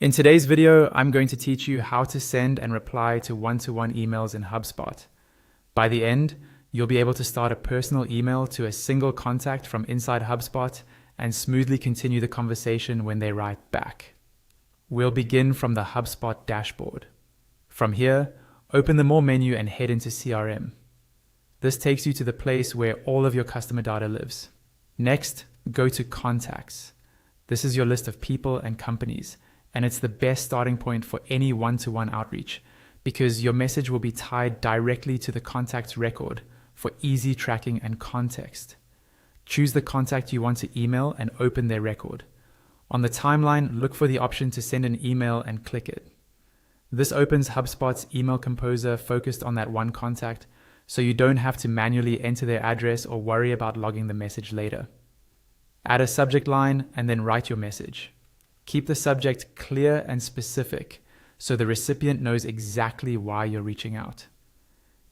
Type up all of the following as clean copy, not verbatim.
In today's video, I'm going to teach you how to send and reply to one-to-one emails in HubSpot. By the end, you'll be able to start a personal email to a single contact from inside HubSpot and smoothly continue the conversation when they write back. We'll begin from the HubSpot dashboard. From here, open the More menu and head into CRM. This takes you to the place where all of your customer data lives. Next, go to Contacts. This is your list of people and companies, and it's the best starting point for any one-to-one outreach because your message will be tied directly to the contact's record for easy tracking and context. Choose the contact you want to email and open their record. On the timeline, look for the option to send an email and click it. This opens HubSpot's email composer focused on that one contact, so you don't have to manually enter their address or worry about logging the message later. Add a subject line and then write your message. Keep the subject clear and specific so the recipient knows exactly why you're reaching out.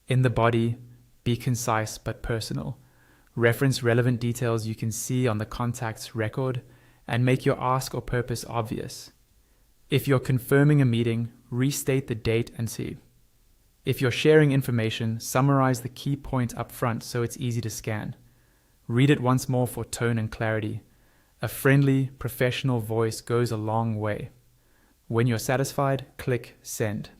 In the body, be concise but personal. Reference relevant details you can see on the contact's record and make your ask or purpose obvious. If you're confirming a meeting, restate the date and see. If you're sharing information, summarize the key point up front so it's easy to scan. Read it once more for tone and clarity. A friendly, professional voice goes a long way. When you're satisfied, click Send.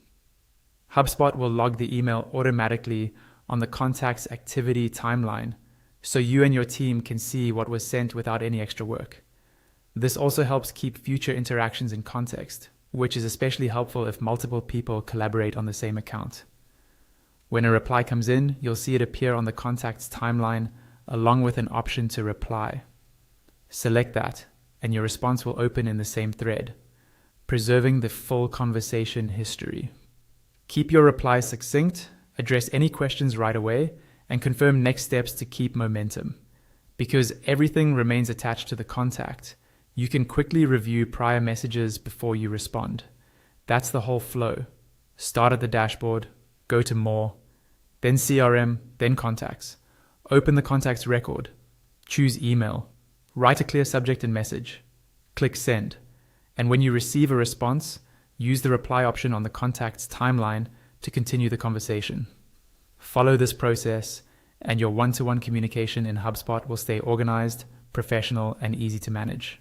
HubSpot will log the email automatically on the contact's activity timeline, so you and your team can see what was sent without any extra work. This also helps keep future interactions in context, which is especially helpful if multiple people collaborate on the same account. When a reply comes in, you'll see it appear on the contact's timeline along with an option to reply. Select that, and your response will open in the same thread, preserving the full conversation history. Keep your reply succinct, address any questions right away, and confirm next steps to keep momentum. Because everything remains attached to the contact, you can quickly review prior messages before you respond. That's the whole flow. Start at the dashboard, go to More, then CRM, then Contacts. Open the contact's record, choose Email, write a clear subject and message, click Send, and when you receive a response, use the reply option on the contact's timeline to continue the conversation. Follow this process, and your one-to-one communication in HubSpot will stay organized, professional, and easy to manage.